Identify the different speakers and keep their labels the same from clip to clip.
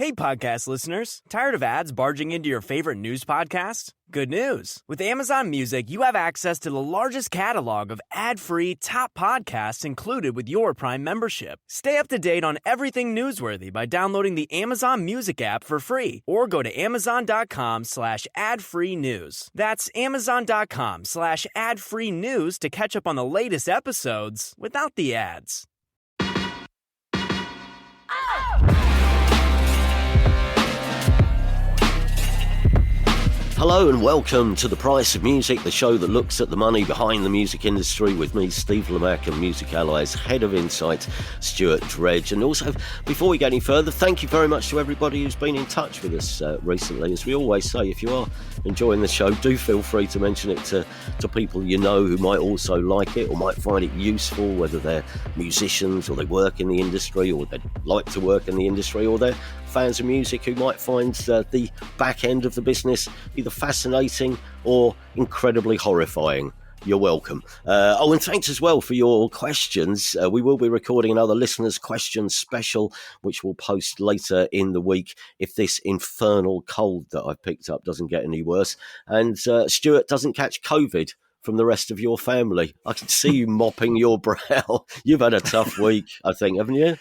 Speaker 1: Hey, podcast listeners. Tired of ads barging into your favorite news podcasts? Good news. With Amazon Music, you have access to the largest catalog of ad-free top podcasts included with your Prime membership. Stay up to date on everything newsworthy by downloading the Amazon Music app for free or go to amazon.com/ad-free news. That's amazon.com/ad-free news to catch up on the latest episodes without the ads.
Speaker 2: Hello and welcome to The Price of Music, the show that looks at the money behind the music industry with me, Steve Lamack, and Music Ally's Head of Insight, Stuart Dredge. And also, before we get any further, thank you very much to everybody who's been in touch with us recently. As we always say, if you are enjoying the show, do feel free to mention it to people you know who might also like it or might find it useful, whether they're musicians or they work in the industry or they'd like to work in the industry or they're fans of music who might find the back end of the business either fascinating or incredibly horrifying. You're welcome. And thanks as well for your questions. We will be recording another listeners' questions special, which we'll post later in the week if this infernal cold that I've picked up doesn't get any worse and Stuart doesn't catch COVID from the rest of your family. I can see you mopping your brow. You've had a tough week, I think, haven't you?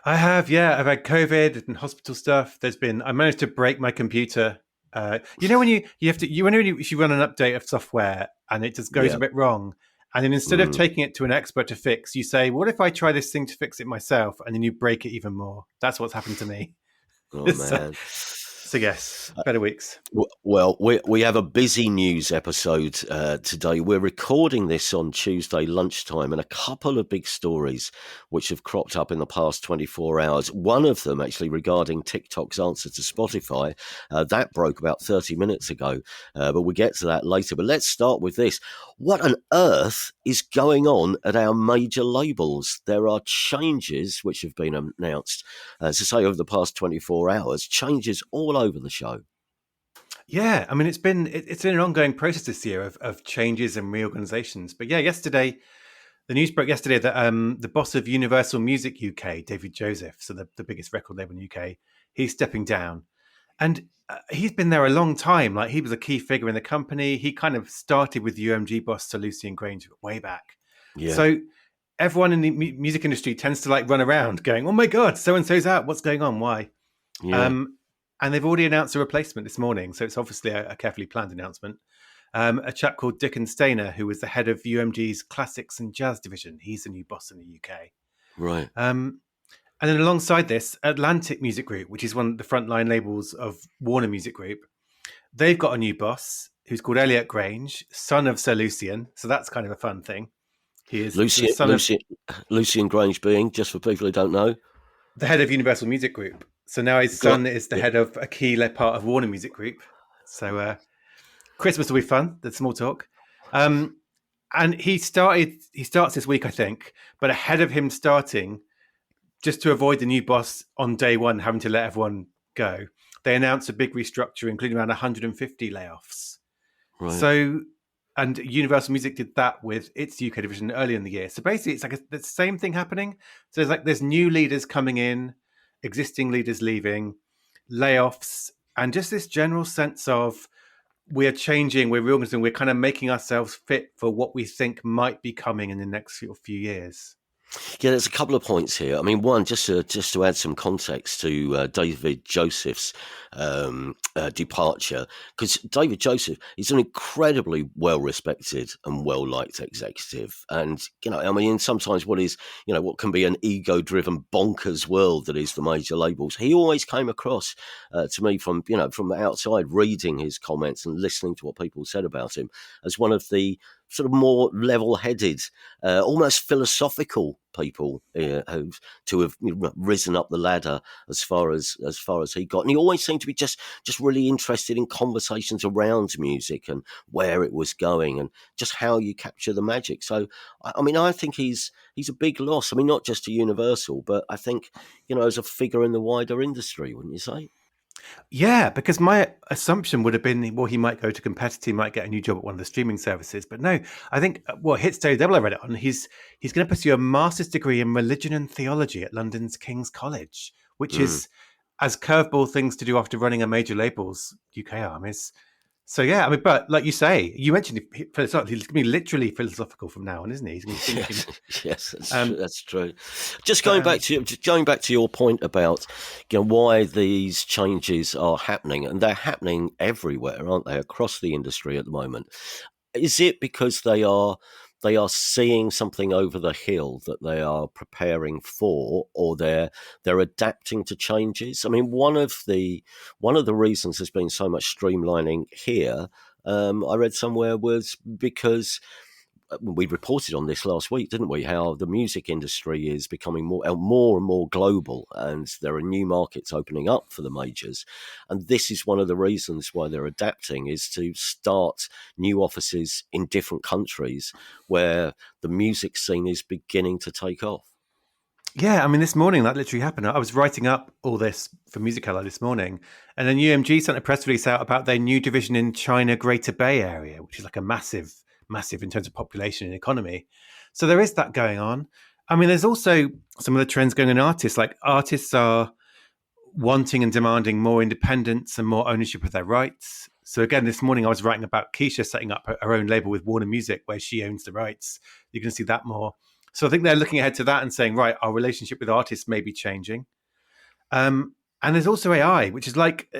Speaker 3: I have, yeah. I've had COVID and hospital stuff. I managed to break my computer. When you run an update of software and it just goes a bit wrong, and then instead of taking it to an expert to fix, you say, "What if I try this thing to fix it myself?" And then you break it even more. That's what's happened to me.
Speaker 2: Oh man.
Speaker 3: So yes, better weeks.
Speaker 2: Well, we have a busy news episode today. We're recording this on Tuesday lunchtime, and a couple of big stories which have cropped up in the past 24 hours. One of them actually regarding TikTok's answer to Spotify. That broke about 30 minutes ago, but we'll get to that later. But let's start with this. What on earth is going on at our major labels? There are changes which have been announced, as I say, over the past 24 hours, changes all over the show.
Speaker 3: Yeah, I mean, it's been an ongoing process this year of changes and reorganizations. But yeah, the news broke yesterday that the boss of Universal Music UK, David Joseph, so the biggest record label in the UK, he's stepping down. And he's been there a long time. Like, he was a key figure in the company. He kind of started with UMG boss Sir Lucian Grange way back. Yeah. So everyone in the music industry tends to like run around going, "Oh my God, so-and-so's out. What's going on? Why?" Yeah. And they've already announced a replacement this morning. So it's obviously a carefully planned announcement. A chap called Dickon Stainer, who was the head of UMG's Classics and Jazz division. He's the new boss in the UK.
Speaker 2: Right.
Speaker 3: And then alongside this, Atlantic Music Group, which is one of the frontline labels of Warner Music Group, they've got a new boss who's called Elliot Grange, son of Sir Lucian. So that's kind of a fun thing. He is
Speaker 2: Lucian Grange being, just for people who don't know,
Speaker 3: the head of Universal Music Group. So now his son is the head of a key part of Warner Music Group. So Christmas will be fun. That's small talk. And he starts this week, I think. But ahead of him starting, just to avoid the new boss on day one having to let everyone go, they announced a big restructure, including around 150 layoffs. Right. So, and Universal Music did that with its UK division earlier in the year. So basically, it's like the same thing happening. So there's new leaders coming in, existing leaders leaving, layoffs, and just this general sense of we're changing, we're reorganizing, we're kind of making ourselves fit for what we think might be coming in the next few years.
Speaker 2: Yeah, there's a couple of points here. I mean, one, just to add some context to David Joseph's departure, because David Joseph is an incredibly well-respected and well-liked executive. And, I mean, sometimes what can be an ego-driven bonkers world that is the major labels, he always came across to me from the outside, reading his comments and listening to what people said about him, as one of the sort of more level-headed, almost philosophical people to have risen up the ladder as far as he got. And he always seemed to be just really interested in conversations around music and where it was going and just how you capture the magic. So, I mean, I think he's a big loss. I mean, not just to Universal, but I think, as a figure in the wider industry, wouldn't you say?
Speaker 3: Yeah, because my assumption would have been, well, he might go to competitor, he might get a new job at one of the streaming services. But no, I think, Hits Daily Double I read it on, he's going to pursue a master's degree in religion and theology at London's King's College, which is as curveball things to do after running a major label's UK arm is. So yeah, I mean, but like you say, you mentioned he's going to be literally philosophical from now on, isn't he? He's going to be thinking.
Speaker 2: Yes, that's true. Just going back to your point about why these changes are happening, and they're happening everywhere, aren't they? Across the industry at the moment. Is it because they are seeing something over the hill that they are preparing for, or they're adapting to changes? I mean, one of the reasons there's been so much streamlining here, I read somewhere, was because we reported on this last week, didn't we? How the music industry is becoming more and more global, and there are new markets opening up for the majors. And this is one of the reasons why they're adapting, is to start new offices in different countries where the music scene is beginning to take off.
Speaker 3: Yeah, I mean, this morning that literally happened. I was writing up all this for Music Ally this morning, and then UMG sent a press release out about their new division in China Greater Bay Area, which is like a massive in terms of population and economy. So there is that going on. I mean, there's also some of the trends going in artists. Like, artists are wanting and demanding more independence and more ownership of their rights. So again, this morning I was writing about Keisha setting up her own label with Warner Music, where she owns the rights. You can see that more. So I think they're looking ahead to that and saying, right, our relationship with artists may be changing. And there's also AI, which is like,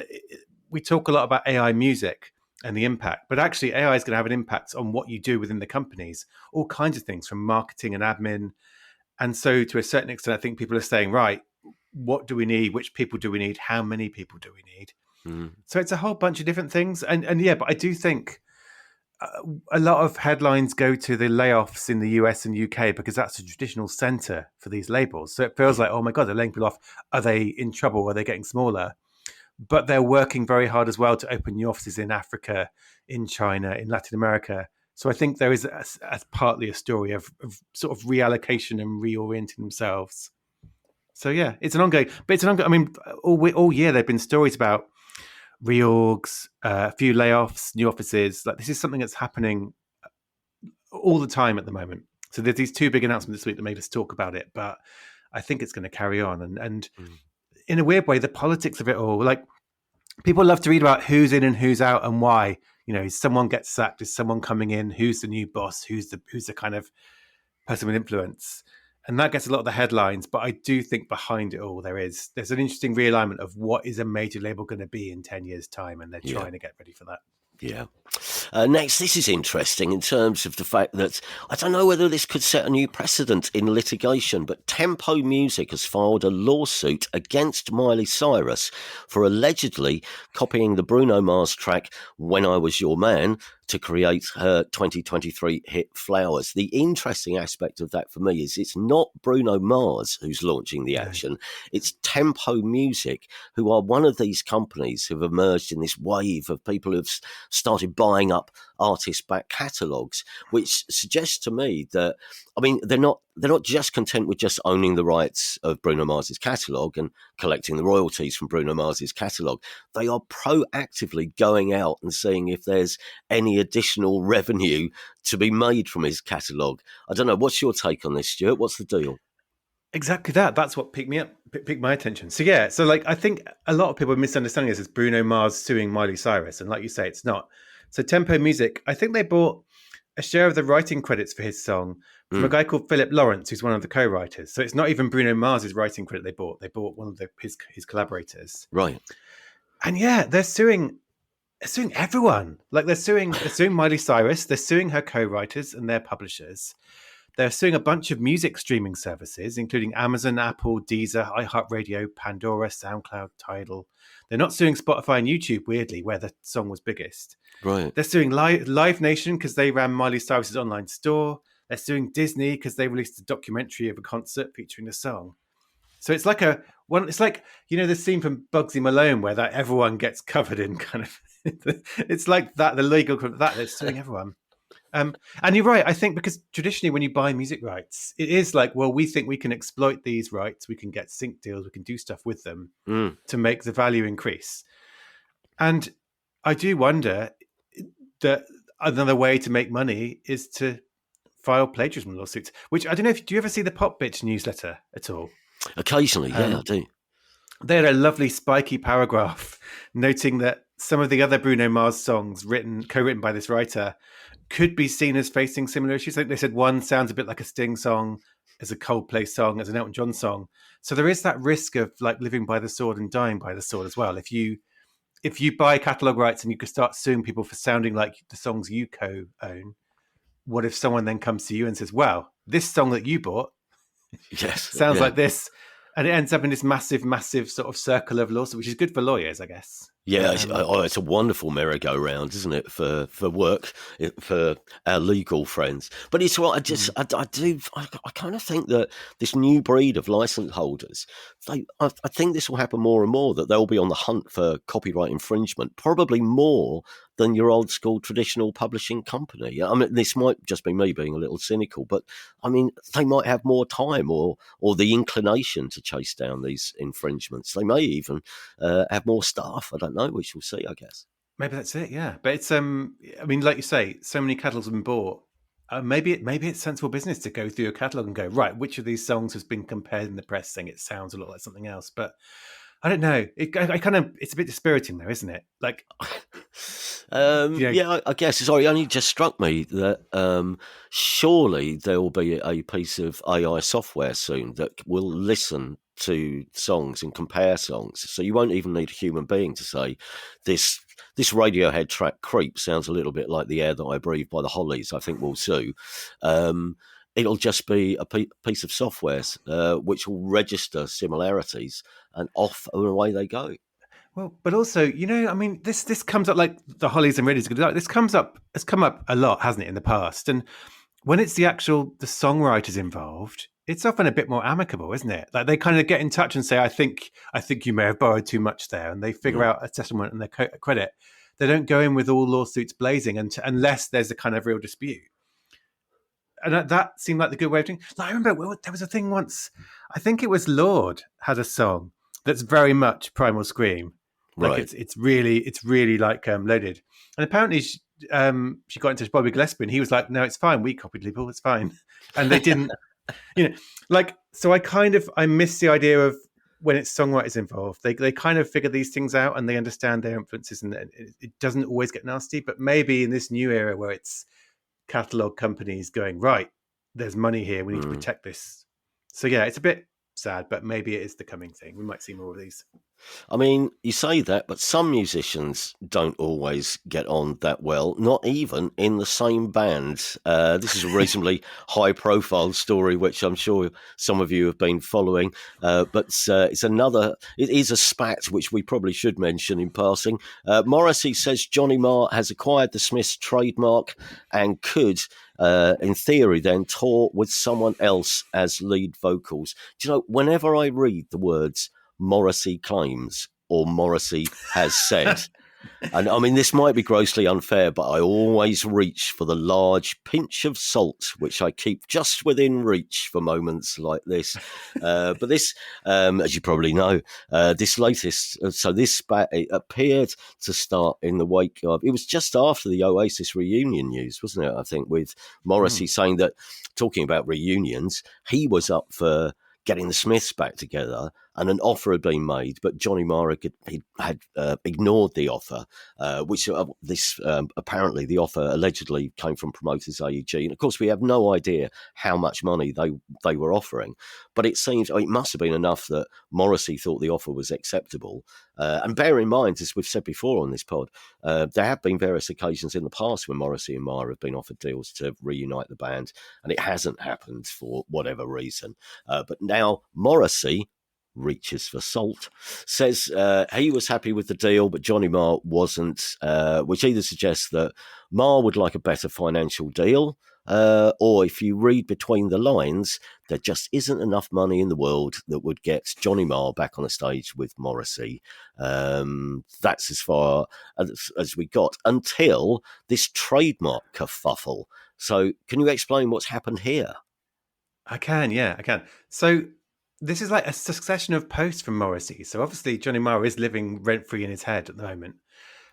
Speaker 3: we talk a lot about AI music and the impact, but actually AI is going to have an impact on what you do within the companies, all kinds of things from marketing and admin. And so to a certain extent, I think people are saying, right, what do we need? Which people do we need? How many people do we need? So it's a whole bunch of different things. And yeah, but I do think a lot of headlines go to the layoffs in the US and UK because that's a traditional center for these labels. So it feels like, oh my God, they're laying people off. Are they in trouble? Are they getting smaller? But they're working very hard as well to open new offices in Africa, in China, in Latin America. So I think there is partly a story of sort of reallocation and reorienting themselves. So yeah, it's an ongoing. I mean, all year there've been stories about reorgs, a few layoffs, new offices. Like, this is something that's happening all the time at the moment. So there's these two big announcements this week that made us talk about it, but I think it's going to carry on. And in a weird way, the politics of it all, like, people love to read about who's in and who's out and why. You know, is someone gets sacked? Is someone coming in? Who's the new boss? Who's the kind of person with influence? And that gets a lot of the headlines. But I do think behind it all, there's an interesting realignment of what is a major label going to be in 10 years' time. And they're trying to get ready for that.
Speaker 2: Yeah. Next, this is interesting in terms of the fact that I don't know whether this could set a new precedent in litigation, but Tempo Music has filed a lawsuit against Miley Cyrus for allegedly copying the Bruno Mars track When I Was Your Man to create her 2023 hit Flowers. The interesting aspect of that for me is it's not Bruno Mars who's launching the action. It's Tempo Music, who are one of these companies who've emerged in this wave of people who've started buying up artists' back catalogues, which suggests to me that, I mean, they're not just content with just owning the rights of Bruno Mars's catalogue and collecting the royalties from Bruno Mars's catalogue. They are proactively going out and seeing if there's any additional revenue to be made from his catalogue. I don't know. What's your take on this, Stuart? What's the deal?
Speaker 3: Exactly that. That's what piqued my attention. So yeah, so like, I think a lot of people are misunderstanding this as Bruno Mars suing Miley Cyrus, and like you say, it's not. So Tempo Music, I think they bought a share of the writing credits for his song from a guy called Philip Lawrence, who's one of the co-writers. So it's not even Bruno Mars's writing credit they bought. They bought one of his collaborators.
Speaker 2: Right.
Speaker 3: And yeah, they're suing everyone. Like, they're suing Miley Cyrus, they're suing her co-writers and their publishers. They're suing a bunch of music streaming services, including Amazon, Apple, Deezer, iHeartRadio, Pandora, SoundCloud, Tidal. They're not suing Spotify and YouTube, weirdly, where the song was biggest.
Speaker 2: Right.
Speaker 3: They're suing Live Nation because they ran Miley Cyrus's online store. They're suing Disney because they released a documentary of a concert featuring the song. So it's like it's like, you know, the scene from Bugsy Malone where that everyone gets covered in kind of, it's like that, the legal, that they're suing everyone. And you're right. I think because traditionally when you buy music rights, it is like, well, we think we can exploit these rights. We can get sync deals. We can do stuff with them to make the value increase. And I do wonder that another way to make money is to file plagiarism lawsuits, which I don't know do you ever see the Pop Bitch newsletter at all?
Speaker 2: Occasionally, yeah, I do.
Speaker 3: they had a lovely spiky paragraph noting that some of the other Bruno Mars songs co-written by this writer could be seen as facing similar issues. I think they said one sounds a bit like a Sting song, as a Coldplay song, as an Elton John song. So there is that risk of like living by the sword and dying by the sword as well. If you buy catalog rights and you could start suing people for sounding like the songs you co-own, what if someone then comes to you and says, "Well, this song that you bought
Speaker 2: Yes,
Speaker 3: sounds
Speaker 2: yeah.
Speaker 3: like this," and it ends up in this massive sort of circle of lawsuit, which is good for lawyers, I guess.
Speaker 2: Yeah, it's a wonderful merry-go-round, isn't it, for work, for our legal friends. But it's what I kind of think that this new breed of license holders, I think this will happen more and more, that they'll be on the hunt for copyright infringement, probably more than your old school traditional publishing company. I mean, this might just be me being a little cynical, but I mean, they might have more time or the inclination to chase down these infringements. They may even have more staff. I don't know. We shall see, I guess.
Speaker 3: Maybe that's it. Yeah, but it's I mean, like you say, so many catalogs have been bought. Maybe it's sensible business to go through your catalog and go, right, which of these songs has been compared in the press saying it sounds a lot like something else. But I don't know. It's a bit dispiriting though, isn't it? Like,
Speaker 2: yeah, I guess. Sorry, it only just struck me that surely there will be a piece of AI software soon that will listen to songs and compare songs. So you won't even need a human being to say this Radiohead track "Creep" sounds a little bit like "The Air That I Breathe" by the Hollies. I think we'll sue. It'll just be a piece of software which will register similarities, and off and away they go.
Speaker 3: Well, but also, I mean, this comes up like the Hollies and Reddies. This has come up a lot, hasn't it, in the past? And when it's the songwriters involved, it's often a bit more amicable, isn't it? Like they kind of get in touch and say, I think you may have borrowed too much there, and they figure out a settlement and their credit. They don't go in with all lawsuits blazing unless there's a kind of real dispute. And that seemed like the good way of doing it. Like, I remember there was a thing once, I think it was Lorde had a song that's very much Primal Scream. Like
Speaker 2: right.
Speaker 3: It's really like loaded. And apparently she got in touch with Bobby Gillespie and he was like, no, it's fine. We copied people. It's fine. And they didn't, so I miss the idea of when it's songwriters involved, they kind of figure these things out and they understand their influences and it doesn't always get nasty. But maybe in this new era where it's catalog companies going, right, there's money here, we need to protect this. So yeah, it's a bit sad, but maybe it is the coming thing. We might see more of these.
Speaker 2: I mean, you say that, but some musicians don't always get on that well, not even in the same band. This is a reasonably high-profile story, which I'm sure some of you have been following, but it is a spat which we probably should mention in passing. Morrissey says Johnny Marr has acquired the Smiths trademark and could, in theory, then tour with someone else as lead vocals. Do you know, whenever I read the words Morrissey claims or Morrissey has said, and I mean, this might be grossly unfair, but I always reach for the large pinch of salt, which I keep just within reach for moments like this. But this, as you probably know, this latest, this spat, it appeared to start in the wake of, it was just after the Oasis reunion news, wasn't it? I think, with Morrissey saying that, talking about reunions, he was up for getting the Smiths back together, and an offer had been made, but Johnny Marr had ignored the offer, which apparently the offer allegedly came from promoters AEG. And of course, we have no idea how much money they were offering, but it seems it must have been enough that Morrissey thought the offer was acceptable. And bear in mind, as we've said before on this pod, there have been various occasions in the past when Morrissey and Marr have been offered deals to reunite the band, and it hasn't happened for whatever reason. But now Morrissey reaches for salt, says he was happy with the deal, but Johnny Marr wasn't, which either suggests that Marr would like a better financial deal, or if you read between the lines, there just isn't enough money in the world that would get Johnny Marr back on the stage with Morrissey. That's as far as we got until this trademark kerfuffle. So can you explain what's happened here?
Speaker 3: I can. So this is like a succession of posts from Morrissey. So obviously Johnny Marr is living rent-free in his head at the moment.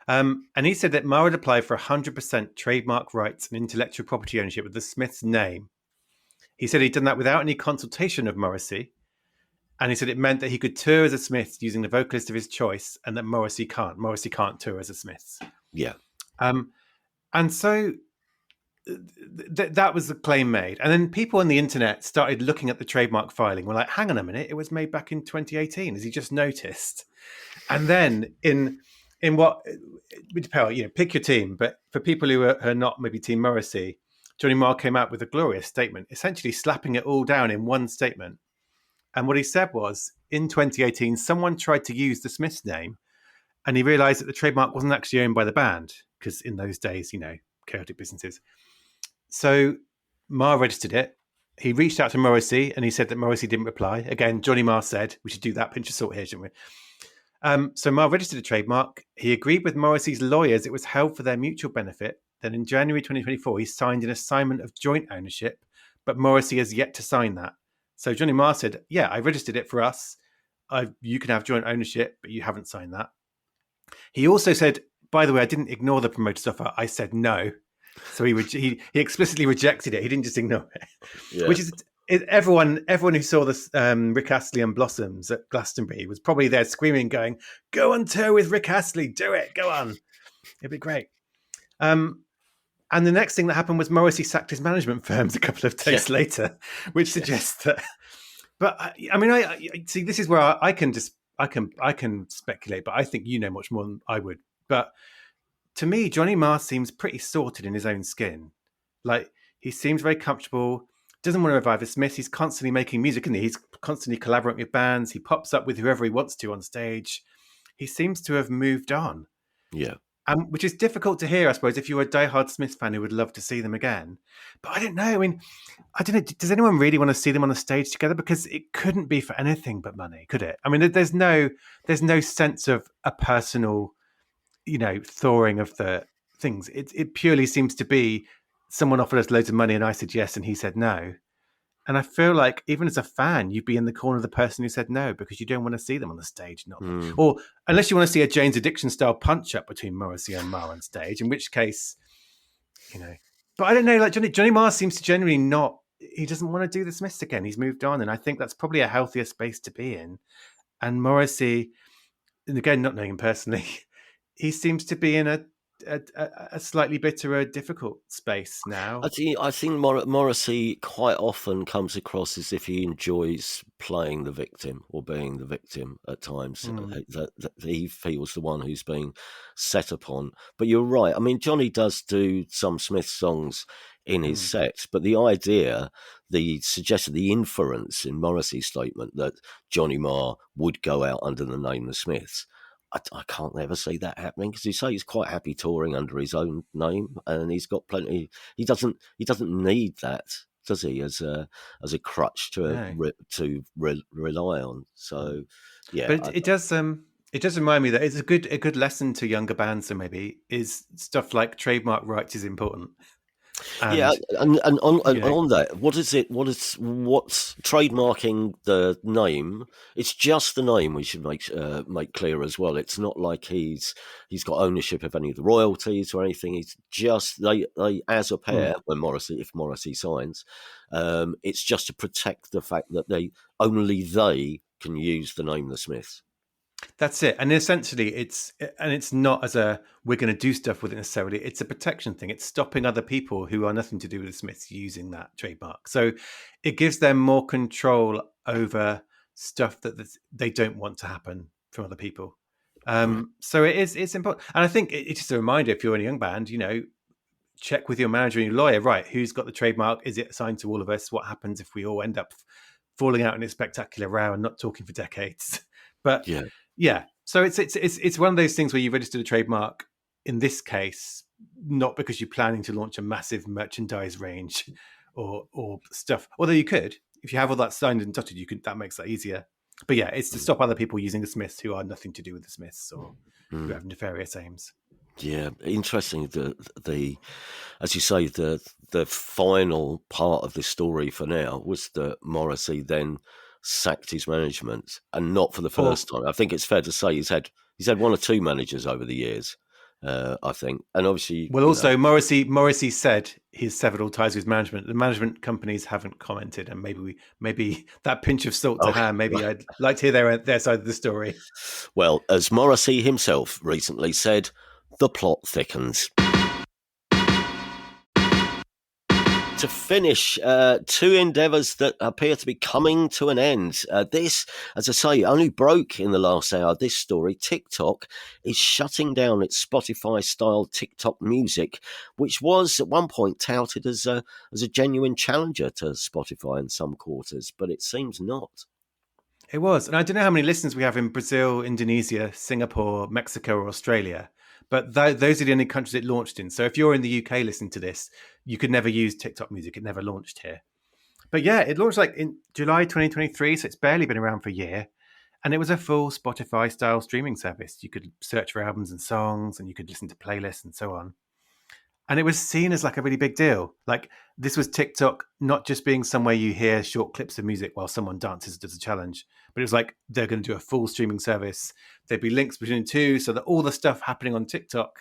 Speaker 3: And he said that Marr would apply for 100% trademark rights and intellectual property ownership with the Smiths name. He said he'd done that without any consultation of Morrissey. And he said it meant that he could tour as a Smiths using the vocalist of his choice, and that Morrissey can't. Morrissey can't tour as a Smiths.
Speaker 2: Yeah.
Speaker 3: And so that was the claim made. And then people on the internet started looking at the trademark filing. We're like, hang on a minute, it was made back in 2018. Has he just noticed? And then in what, pick your team. But for people who are not maybe Team Morrissey, Johnny Marr came out with a glorious statement, essentially slapping it all down in one statement. And what he said was, in 2018, someone tried to use the Smiths name, and he realized that the trademark wasn't actually owned by the band, because in those days, chaotic businesses. So Marr registered it. He reached out to Morrissey, and he said that Morrissey didn't reply. Again, Johnny Marr said, we should do that pinch of salt here, shouldn't we? So Marr registered a trademark. He agreed with Morrissey's lawyers it was held for their mutual benefit. Then in January 2024, he signed an assignment of joint ownership, but Morrissey has yet to sign that. So Johnny Marr said, yeah, I registered it for us. You can have joint ownership, but you haven't signed that. He also said, by the way, I didn't ignore the promoter's offer. I said no. So he explicitly rejected it. He didn't just ignore it,
Speaker 2: Yeah.
Speaker 3: Which is everyone who saw this Rick Astley and Blossoms at Glastonbury was probably there screaming, going, "Go on tour with Rick Astley, do it, go on, it'd be great." And the next thing that happened was Morrissey sacked his management firms a couple of days later, which suggests that. But I see. This is where I can speculate, but I think you know much more than I would. But to me, Johnny Marr seems pretty sorted in his own skin. Like, he seems very comfortable, doesn't want to revive the Smiths. He's constantly making music, isn't he? He's constantly collaborating with bands. He pops up with whoever he wants to on stage. He seems to have moved on.
Speaker 2: Yeah.
Speaker 3: Which is difficult to hear, I suppose, if you're a diehard Smiths fan who would love to see them again. But I don't know. I mean, I don't know. Does anyone really want to see them on the stage together? Because it couldn't be for anything but money, could it? I mean, there's no sense of a personal, thawing of the things. It purely seems to be someone offered us loads of money and I said yes and he said no. And I feel like even as a fan, you'd be in the corner of the person who said no because you don't want to see them on the stage. Or unless you want to see a Jane's Addiction style punch up between Morrissey and Marr on stage, in which case, But I don't know, like Johnny Marr seems to generally not, he doesn't want to do the Smiths again. He's moved on. And I think that's probably a healthier space to be in. And Morrissey, and again, not knowing him personally, he seems to be in a slightly bitterer, difficult space now.
Speaker 2: I think Morrissey quite often comes across as if he enjoys playing the victim or being the victim at times. That he feels the one who's being set upon. But you're right. I mean, Johnny does do some Smith songs in his sets, but the idea, the inference in Morrissey's statement that Johnny Marr would go out under the name The Smiths, I can't ever see that happening because you say he's quite happy touring under his own name, and he's got plenty. He doesn't need that, does he? As a crutch to rely on. So yeah,
Speaker 3: but it does remind me that it's a good lesson to younger bands. So maybe is stuff like trademark rights is important.
Speaker 2: And on that, what's trademarking the name? It's just the name we should make clear as well. It's not like he's got ownership of any of the royalties or anything. It's just they as a pair if Morrissey signs, it's just to protect the fact that they can use the name The Smiths.
Speaker 3: That's it. And essentially it's not as a we're going to do stuff with it necessarily. It's a protection thing. It's stopping other people who are nothing to do with the Smiths using that trademark. So it gives them more control over stuff that they don't want to happen from other people. So it's important. And I think it's just a reminder, if you're in a young band, check with your manager and your lawyer, right? Who's got the trademark? Is it assigned to all of us? What happens if we all end up falling out in a spectacular row and not talking for decades? But yeah. So it's one of those things where you registered a trademark in this case, not because you're planning to launch a massive merchandise range or stuff. Although you could, if you have all that signed and dotted, that makes that easier. But yeah, it's to stop other people using the Smiths who are nothing to do with the Smiths or who have nefarious aims.
Speaker 2: Yeah, interesting. The as you say, the final part of the story for now was that Morrissey then sacked his management, and not for the first time. I think it's fair to say he's had one or two managers over the years, I think. And obviously,
Speaker 3: Well, also Morrissey said he's severed all ties with management. The management companies haven't commented, and maybe that pinch of salt to hand. Maybe I'd like to hear their side of the story.
Speaker 2: Well, as Morrissey himself recently said, the plot thickens. To finish, two endeavours that appear to be coming to an end. This, as I say, only broke in the last hour. This story, TikTok is shutting down its Spotify-style TikTok music, which was at one point touted as a genuine challenger to Spotify in some quarters, but it seems not.
Speaker 3: It was. And I don't know how many listeners we have in Brazil, Indonesia, Singapore, Mexico, or Australia. But those are the only countries it launched in. So if you're in the UK listening to this, you could never use TikTok music. It never launched here. But yeah, it launched like in July 2023. So it's barely been around for a year. And it was a full Spotify-style streaming service. You could search for albums and songs, and you could listen to playlists and so on. And it was seen as like a really big deal. Like this was TikTok not just being somewhere you hear short clips of music while someone dances does a challenge, but it was like they're going to do a full streaming service. There'd be links between the two so that all the stuff happening on TikTok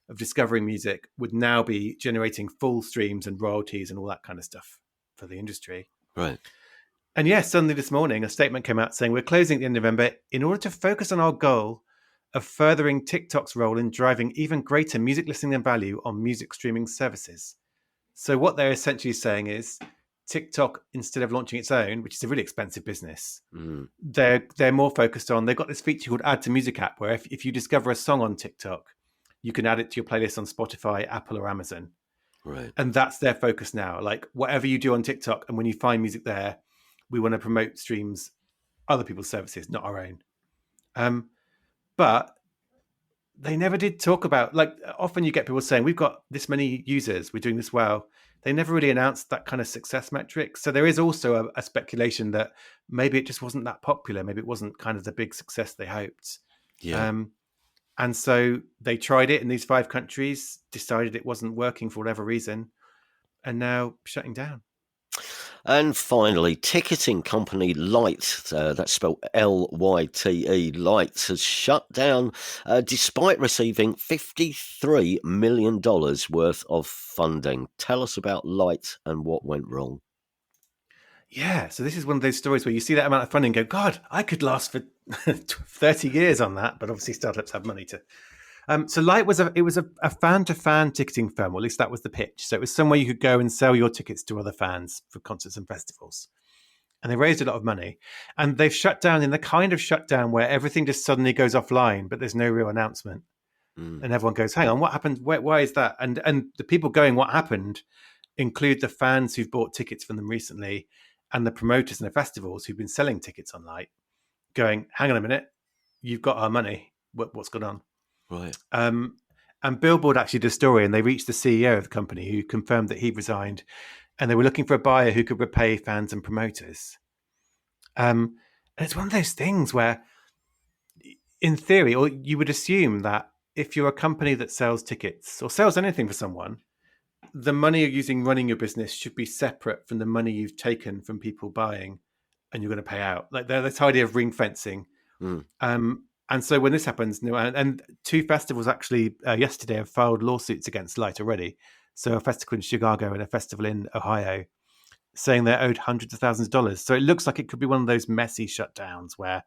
Speaker 3: of discovering music would now be generating full streams and royalties and all that kind of stuff for the industry.
Speaker 2: Right.
Speaker 3: And yes, suddenly this morning, a statement came out saying we're closing at the end of November in order to focus on our goal of furthering TikTok's role in driving even greater music listening and value on music streaming services. So what they're essentially saying is TikTok, instead of launching its own, which is a really expensive business, they're more focused on, they've got this feature called Add to Music app, where if you discover a song on TikTok, you can add it to your playlist on Spotify, Apple, or Amazon.
Speaker 2: Right.
Speaker 3: And that's their focus now. Like whatever you do on TikTok, and when you find music there, we want to promote streams, other people's services, not our own. But they never did talk about, like, often you get people saying, we've got this many users, we're doing this well. They never really announced that kind of success metric. So there is also a speculation that maybe it just wasn't that popular. Maybe it wasn't kind of the big success they hoped.
Speaker 2: Yeah.
Speaker 3: And so they tried it in these 5 countries, decided it wasn't working for whatever reason, and now shutting down.
Speaker 2: And finally, ticketing company Lyte, that's spelled Lyte, Lyte, has shut down despite receiving $53 million worth of funding. Tell us about Lyte and what went wrong.
Speaker 3: Yeah, so this is one of those stories where you see that amount of funding and go, God, I could last for 30 years on that, but obviously startups have money to... So Lyte was a fan-to-fan ticketing firm, or at least that was the pitch. So it was somewhere you could go and sell your tickets to other fans for concerts and festivals. And they raised a lot of money. And they've shut down in the kind of shutdown where everything just suddenly goes offline, but there's no real announcement. And everyone goes, hang on, what happened? Why is that? And the people going, what happened, include the fans who've bought tickets from them recently and the promoters and the festivals who've been selling tickets on Lyte, going, hang on a minute, you've got our money. What's going on?
Speaker 2: Right.
Speaker 3: And Billboard actually did a story, and they reached the CEO of the company who confirmed that he resigned, and they were looking for a buyer who could repay fans and promoters. And it's one of those things where, in theory, or you would assume that if you're a company that sells tickets or sells anything for someone, the money you're using running your business should be separate from the money you've taken from people buying and you're going to pay out. Like this idea of ring fencing. And so when this happens, and 2 festivals actually yesterday have filed lawsuits against Lyte already. So a festival in Chicago and a festival in Ohio, saying they're owed hundreds of thousands of dollars. So it looks like it could be one of those messy shutdowns where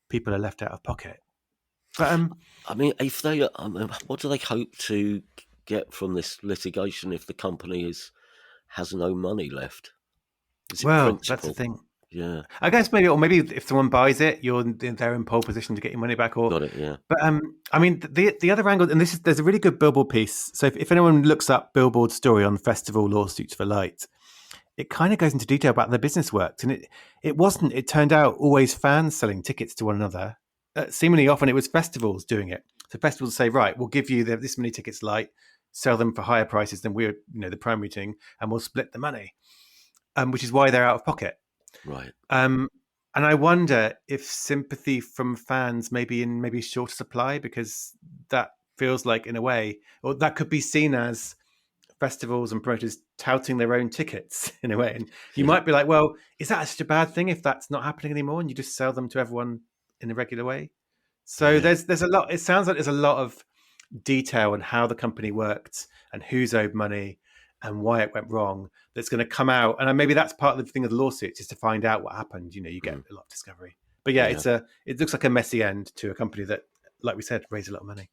Speaker 3: people are left out of pocket. But
Speaker 2: I mean, if they, what do they hope to get from this litigation if the company has no money left?
Speaker 3: Well, that's the thing.
Speaker 2: Yeah,
Speaker 3: I guess maybe if someone buys it, they're in pole position to get your money back. Or
Speaker 2: got it. Yeah,
Speaker 3: but I mean the other angle, and there's a really good Billboard piece. So if anyone looks up Billboard's story on festival lawsuits for Lyte, it kind of goes into detail about how the business worked, and it wasn't. It turned out always fans selling tickets to one another. Seemingly often it was festivals doing it. So festivals say, right, we'll give you this many tickets, Lyte, sell them for higher prices than we're the primary thing, and we'll split the money, which is why they're out of pocket.
Speaker 2: Right.
Speaker 3: And I wonder if sympathy from fans may be in shorter supply, because that feels like, in a way, or that could be seen as festivals and promoters touting their own tickets in a way. And you might be like, well, is that such a bad thing if that's not happening anymore and you just sell them to everyone in a regular way? So there's a lot. It sounds like there's a lot of detail on how the company worked and who's owed money and why it went wrong that's going to come out. And maybe that's part of the thing of the lawsuits, is to find out what happened. You get a lot of discovery. But it looks like a messy end to a company that, like we said, raised a lot of money.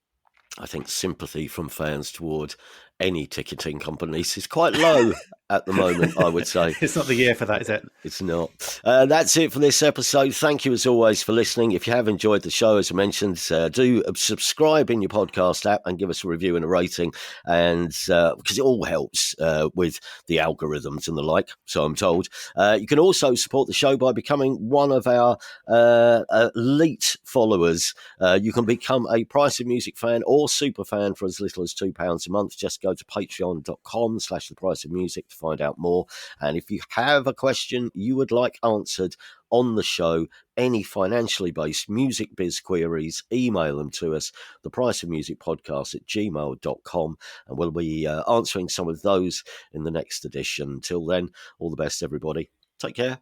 Speaker 2: I think sympathy from fans toward any ticketing companies is quite low at the moment, I would say.
Speaker 3: It's not the year for that, is it?
Speaker 2: It's not. That's it for this episode. Thank you, as always, for listening. If you have enjoyed the show, as I mentioned, do subscribe in your podcast app and give us a review and a rating, and because it all helps with the algorithms and the like, so I'm told. You can also support the show by becoming one of our elite followers. You can become a Price of Music fan or super fan for as little as £2 a month. Just go to patreon.com/thepriceofmusic to find out more. And if you have a question you would like answered on the show, any financially based music biz queries, email them to us, thepriceofmusicpodcast@gmail.com, and we'll be answering some of those in the next edition. Till then, all the best, everybody. Take care.